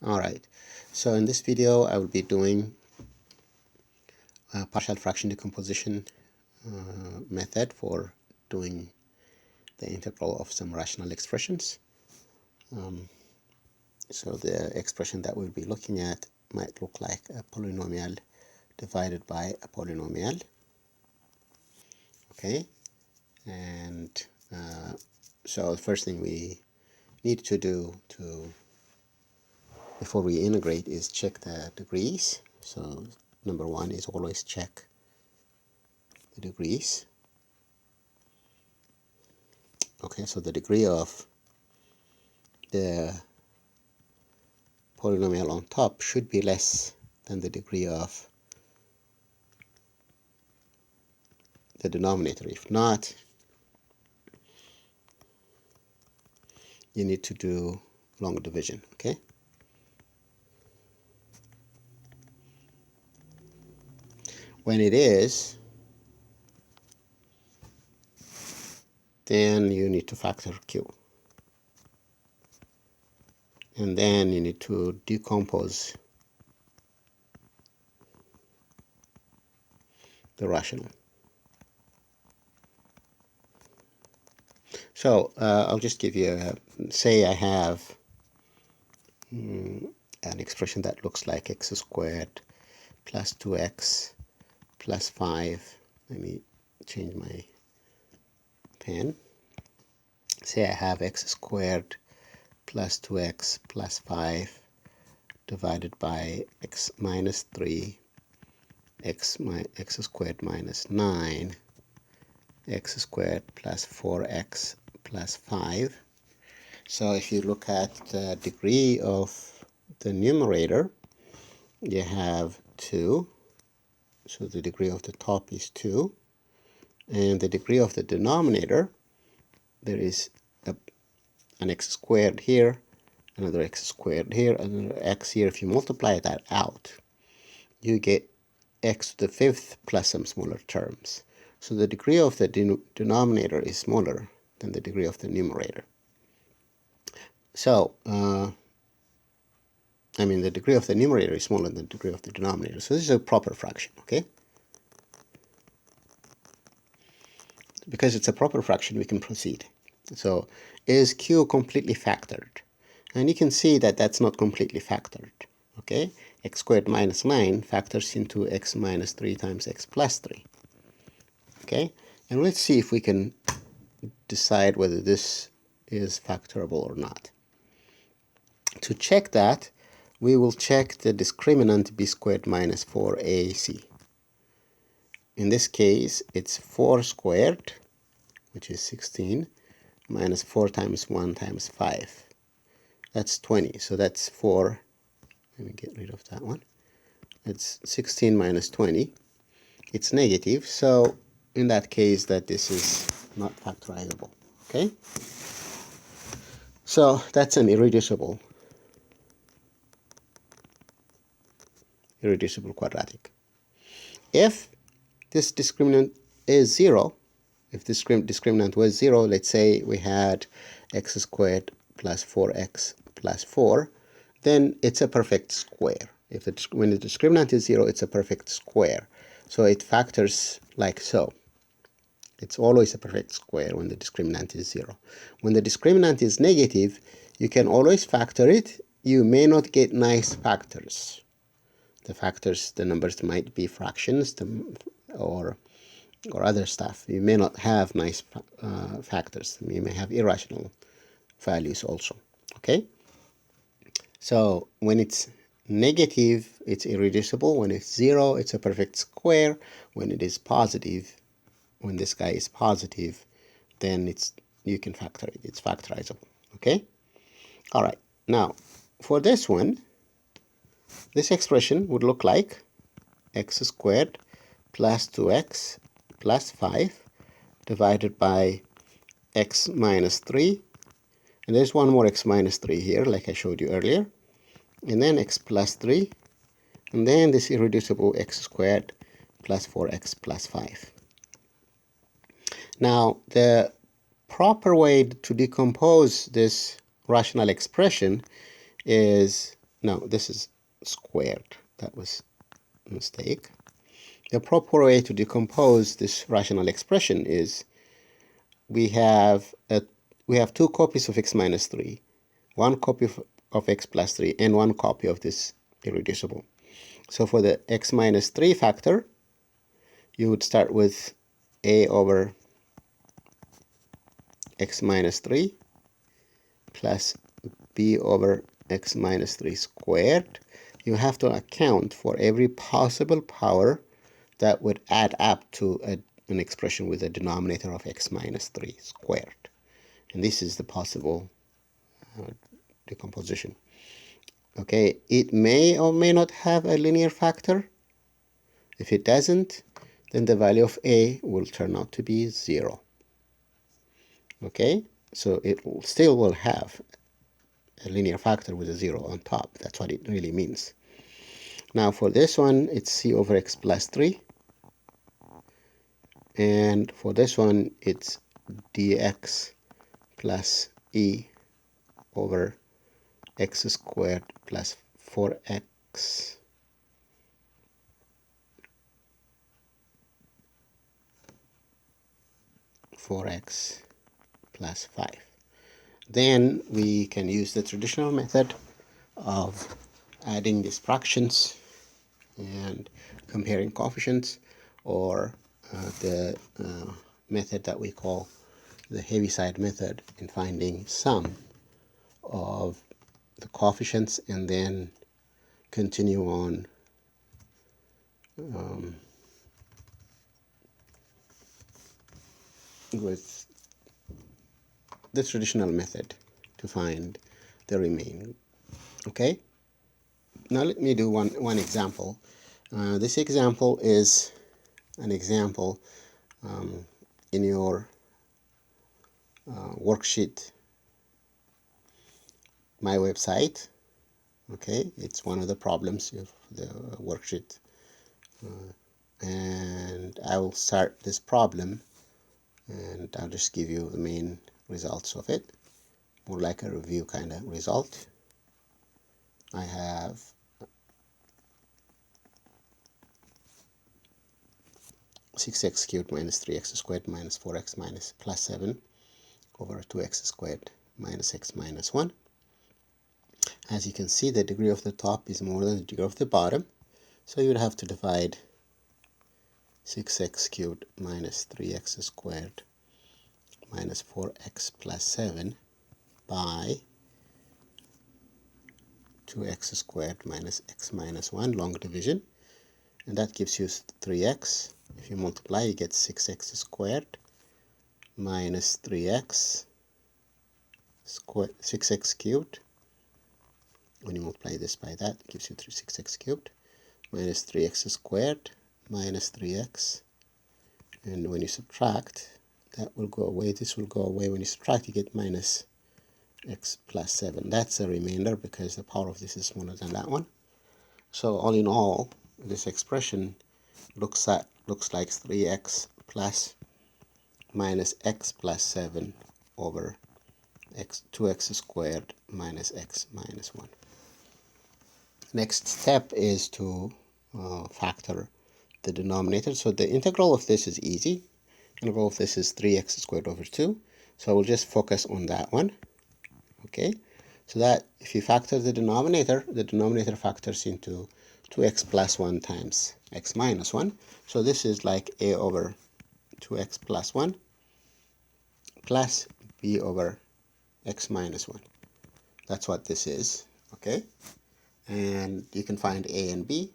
Alright, so in this video I will be doing a partial fraction decomposition method for doing the integral of some rational expressions. So the expression that we'll be looking at might look like a polynomial divided by a polynomial. Okay, and so the first thing we need to do before we integrate is check the degrees. So number one is always check the degrees. Okay, so the degree of the polynomial on top should be less than the degree of the denominator. If not, you need to do long division. Okay, when it is, then you need to factor q, and then you need to decompose the rational. So I'll just give you say I have an expression that looks like x squared plus 2x plus 5. Let me change my pen. Say I have x squared plus 2x plus 5 divided by x minus 3, x squared minus 9, x squared plus 4x plus 5. So if you look at the degree of the numerator, you have 2. So the degree of the top is 2. And the degree of the denominator, there is an x squared here, another x squared here, another x here. If you multiply that out, you get x to the 5th plus some smaller terms. So the degree of the denominator is smaller than the degree of the numerator. So, I mean, the degree of the numerator is smaller than the degree of the denominator. So this is a proper fraction, okay? Because it's a proper fraction, we can proceed. So, is q completely factored? And you can see that that's not completely factored, okay? X squared minus 9 factors into x minus 3 times x plus 3, okay? And let's see if we can decide whether this is factorable or not. To check that, we will check the discriminant b squared minus 4ac. In this case, it's 4 squared, which is 16, minus 4 times 1 times 5. That's 20. So that's 4. Let me get rid of that one. It's 16 minus 20. It's negative. So in that case, that this is not factorizable. Okay? So that's an irreducible quadratic. If this discriminant is 0, if this discriminant was 0, let's say we had x squared plus 4x plus 4, then it's a perfect square. When the discriminant is 0, it's a perfect square. So it factors like so. It's always a perfect square when the discriminant is 0. When the discriminant is negative, you can always factor it. You may not get nice factors. The factors, the numbers might be fractions or other stuff. You may not have nice factors. You may have irrational values also. Okay? So when it's negative, it's irreducible. When it's 0, it's a perfect square. When it is positive, when this guy is positive, then you can factor it. It's factorizable. Okay? All right. Now, for this one, this expression would look like x squared plus 2x plus 5 divided by x minus 3. And there's one more x minus 3 here, like I showed you earlier. And then x plus 3. And then this irreducible x squared plus 4x plus 5. Now, the proper way to decompose this rational expression is no, this is squared. That was a mistake. The proper way to decompose this rational expression is we have two copies of x minus 3, one copy of x plus 3, and one copy of this irreducible. So for the x minus 3 factor, you would start with a over x minus 3 plus b over x minus 3 squared. You have to account for every possible power that would add up to an expression with a denominator of x minus 3 squared. And this is the possible decomposition. Okay, it may or may not have a linear factor. If it doesn't, then the value of a will turn out to be 0. Okay, so it still will have a linear factor with a 0 on top. That's what it really means. Now for this one, it's c over x plus 3. And for this one, it's dx plus e over x squared plus 4x plus 5. Then we can use the traditional method of adding these fractions and comparing coefficients, or the method that we call the Heaviside method, in finding sum of the coefficients and then continue on with the traditional method to find the remaining. Okay, now let me do one example. This example is an example in your worksheet, my website. Okay, it's one of the problems of the worksheet, and I will start this problem and I'll just give you the main results of it, more like a review kind of result. I have six x cubed minus 3x squared minus 4x minus plus 7 over 2x squared minus x minus 1. As you can see, the degree of the top is more than the degree of the bottom, so you would have to divide 6x cubed minus 3x squared minus 4x plus 7 by 2x squared minus x minus 1, long division, and that gives you 3x. If you multiply, you get 6x squared minus 3x squared, 6x cubed. When you multiply this by that, it gives you 6x cubed minus 3x squared minus 3x. And when you subtract, that will go away, this will go away. When you subtract, you get minus x plus 7. That's a remainder because the power of this is smaller than that one. So all in all, this expression looks like 3x minus x plus 7 over 2x squared minus x minus 1. Next step is to factor the denominator. So the integral of this is easy. Integral of this is 3x squared over 2. So we'll just focus on that one. Okay, so that if you factor the denominator factors into 2x plus 1 times x minus 1. So this is like a over 2x plus 1 plus b over x minus 1. That's what this is. Okay, and you can find a and b,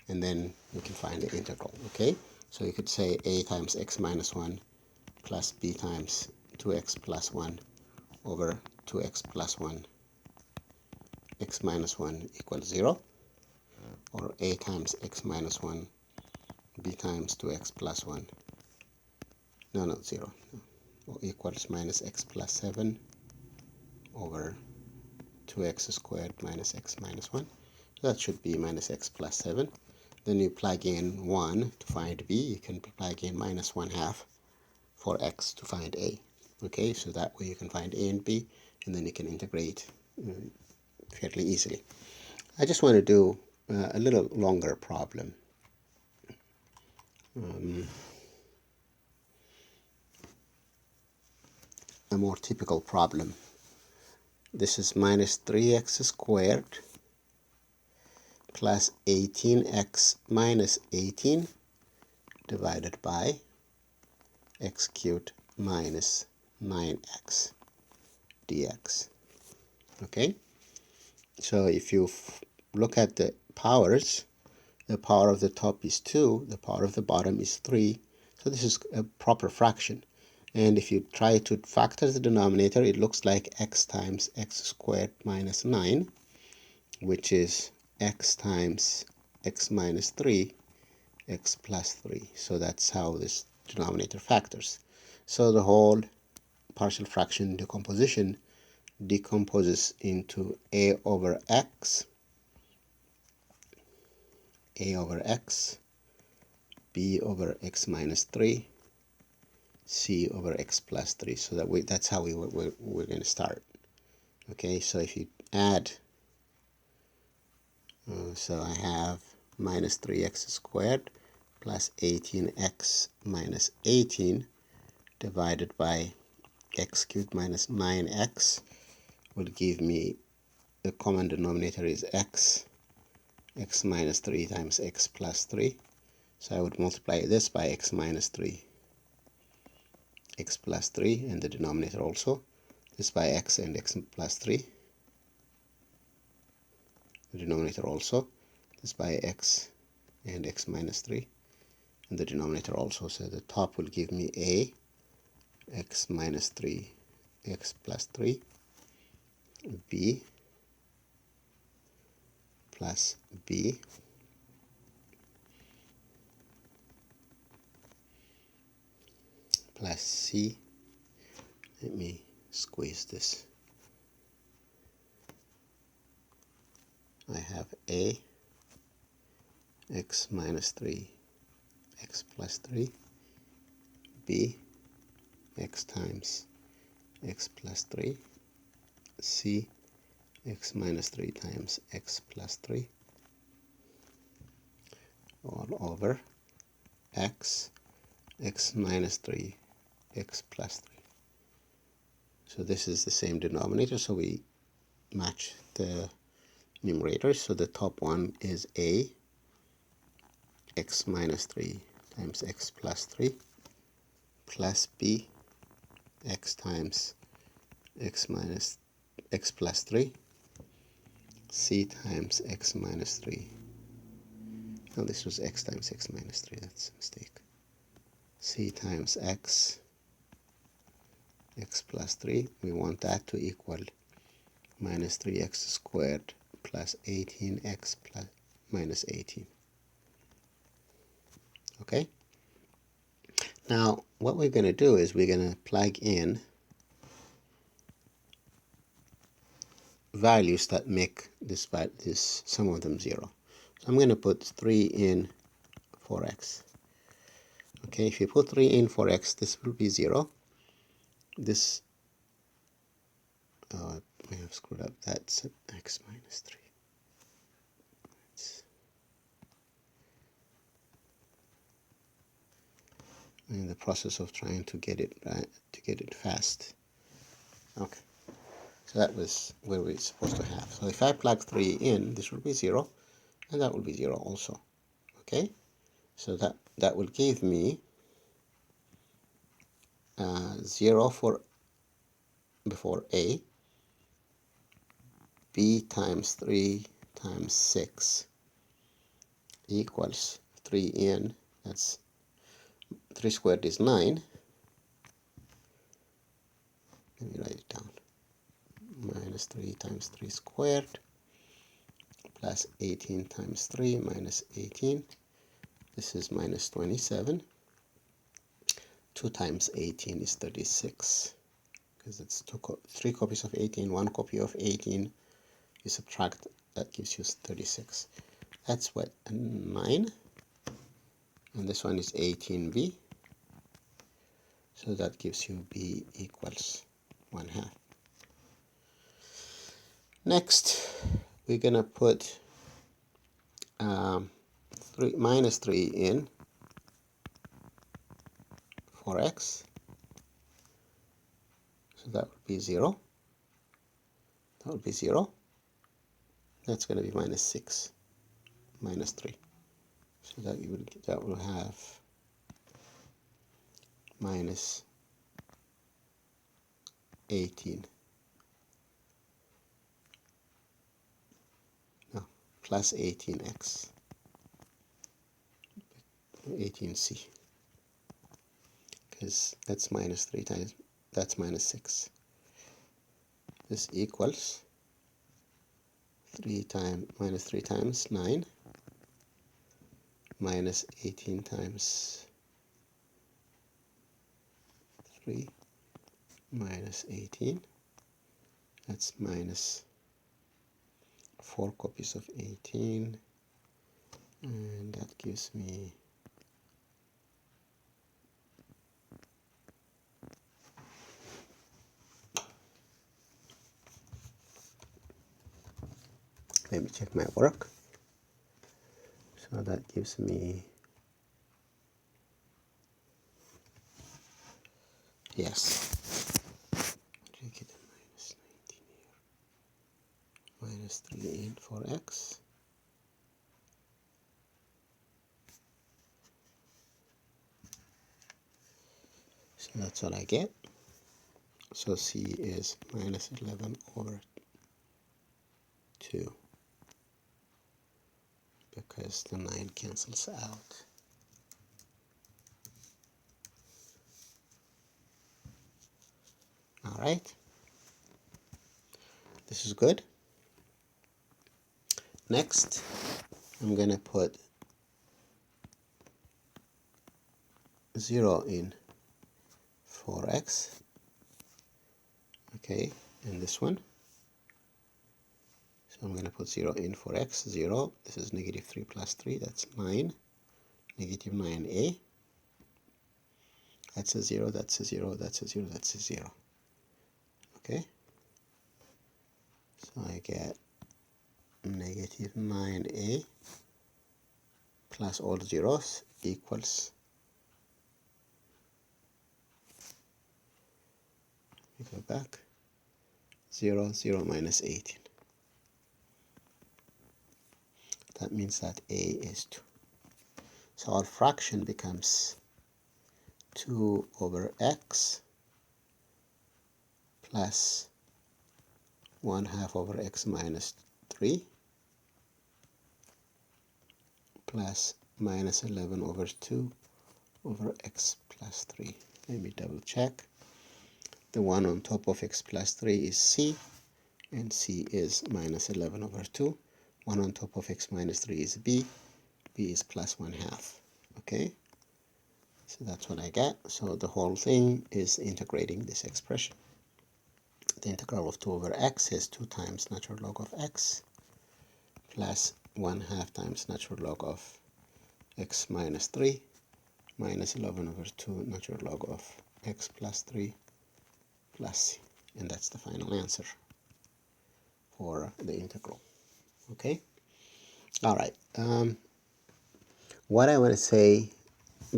and then you can find the integral. Okay, so you could say a times x minus 1 plus b times 2x plus 1 over 2x plus 1 x minus 1 equals 0, or a times x minus 1 b times 2x plus 1, no, 0, or equals minus x plus 7 over 2x squared minus x minus 1. So that should be minus x plus 7. Then you plug in 1 to find b. You can plug in minus 1/2 for x to find a. Okay, so that way you can find a and b, and then you can integrate fairly easily. I just want to do a little longer problem. A more typical problem. This is minus 3x squared plus 18x minus 18 divided by x cubed minus 9x dx. Okay, so if you look at the powers, the power of the top is 2, the power of the bottom is 3, so this is a proper fraction. And if you try to factor the denominator, it looks like x times x squared minus 9, which is x times x minus 3, x plus 3. So that's how this denominator factors. So the whole partial fraction decomposition decomposes into a over x, b over x minus 3, c over x plus 3. So that's how we're going to start. Okay, so if you add, so I have minus 3x squared plus 18x minus 18 divided by x cubed minus 9x will give me, the common denominator is x minus 3 times x plus 3. So I would multiply this by x minus 3, x plus 3, and the denominator also. This by x and x plus 3. The denominator also. This by x and x minus 3. And the denominator also. So the top will give me a x minus 3, x plus 3, b plus b plus c. Let me squeeze this. I have a x minus 3, x plus 3, b x times x plus 3, c x minus 3 times x plus 3, all over x minus 3, x plus 3. So this is the same denominator, so we match the numerators. So the top one is a x minus 3 times x plus 3 plus b x times x plus 3, c times x minus 3. No, this was x times x minus 3, that's a mistake. C times x plus 3, we want that to equal minus 3x squared plus 18x plus minus 18. Okay? Now, what we're going to do is we're going to plug in values that make this some of them 0. So I'm going to put 3 in for x. Okay, if you put 3 in for x, this will be 0. This, I have screwed up, that's x minus 3. I'm in the process of trying to get it right, to get it fast. Okay, so that was where we're supposed to have. So if I plug 3 in, this will be 0, and that will be 0 also. Okay, so that will give me 0 for before a, b times 3 times 6 equals 3 in, that's 3 squared is 9. Let me write it down. Minus 3 times 3 squared plus 18 times 3 minus 18. This is minus 27. 2 times 18 is 36. Because it's 3 copies of 18, 1 copy of 18. You subtract, that gives you 36. That's what, 9. And this one is 18b. So that gives you b equals 1/2. Next, we're gonna put minus 3 in for x, so that would be 0. That would be 0. That's going to be minus 6, minus 3. So that will have minus 18. No, plus 18x. 18c. Because that's minus 3 times, that's minus 6. This equals minus 3 times 9 minus 18 times 3 minus 18. That's minus 4 copies of 18, and that gives me let me check my work. So that gives me, yes, minus 19 here, minus 3 in for x, so that's what I get. So c is minus 11 over 2, because the 9 cancels out. All right, this is good. Next, I'm going to put 0 in for x, okay, in this one. So I'm going to put 0 in for x, 0. This is negative 3 plus 3, that's 9. Negative 9a. That's a 0, that's a 0, that's a 0, that's a 0. Okay? So I get negative 9a plus all zeros equals, we go back, 0, 0 minus 18. That means that a is 2. So our fraction becomes 2 over x plus 1/2 over x minus 3 plus minus 11 over 2 over x plus 3. Let me double check. The one on top of x plus 3 is c, and c is minus 11 over 2. One on top of x minus 3 is b. b is plus 1/2. Okay? So that's what I get. So the whole thing is integrating this expression. The integral of 2 over x is 2 times natural log of x plus 1/2 times natural log of x minus 3 minus 11 over 2 natural log of x plus 3 plus c. And that's the final answer for the integral. Okay? All right. What I want to say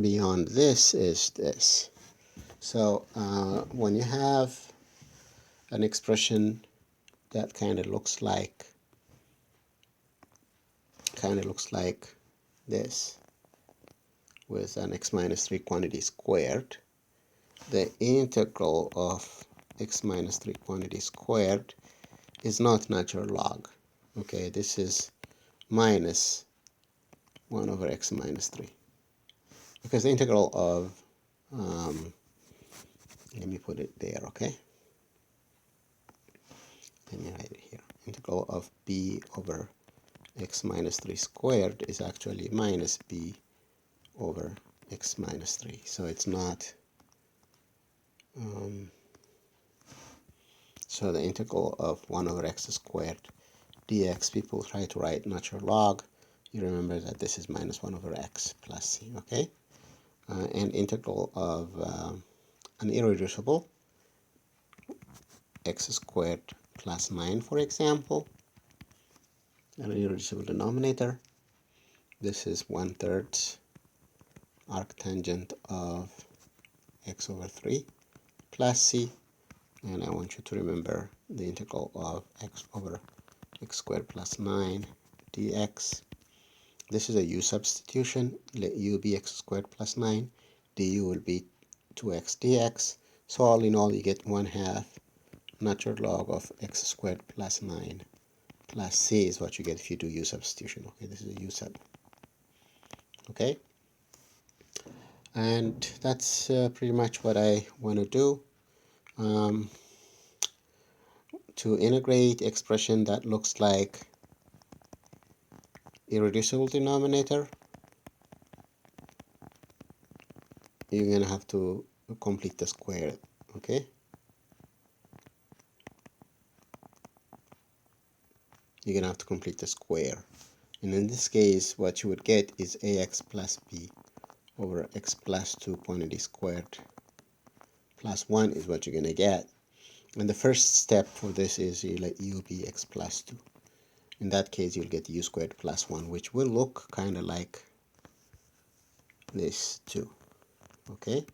beyond this is this. So when you have an expression that kind of looks like this, with an x minus 3 quantity squared, the integral of x minus 3 quantity squared is not natural log. Okay, this is minus 1 over x minus 3. Because the integral of, let me put it there, okay? Let me write it here. Integral of b over x minus 3 squared is actually minus b over x minus 3. So it's not, so the integral of 1 over x squared dx, people try to write natural log. You remember that this is minus 1 over x plus c, okay? And integral of an irreducible, x squared plus 9, for example, an irreducible denominator. This is 1/3 arctangent of x over 3 plus c, and I want you to remember the integral of x over x squared plus 9 dx. This is a u substitution. Let u be x squared plus 9, du will be 2x dx. So all in all, you get 1/2 natural log of x squared plus 9 plus c is what you get if you do u substitution. Okay, this is a u sub. Okay, and that's pretty much what I want to do. To integrate expression that looks like irreducible denominator, you're going to have to complete the square. Okay, you're going to have to complete the square, and in this case what you would get is ax plus b over x plus 2 quantity squared plus 1 is what you're going to get. And the first step for this is you let u be x plus 2. In that case, you'll get u squared plus 1, which will look kind of like this too. Okay,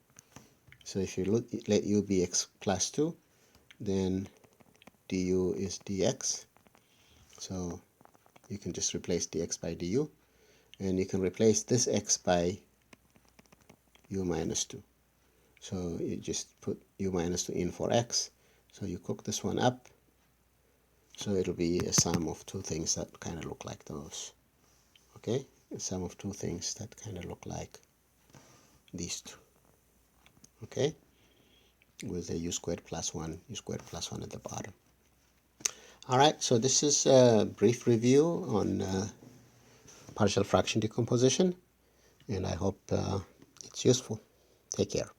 so if you let u be x plus 2, then du is dx. So you can just replace dx by du, and you can replace this x by u minus 2. So you just put u minus 2 in for x. So you cook this one up. So it'll be a sum of two things that kind of look like those. Okay, a sum of two things that kind of look like these two. Okay, with a u squared plus 1, u squared plus 1 at the bottom. All right, so this is a brief review on partial fraction decomposition, and I hope it's useful. Take care.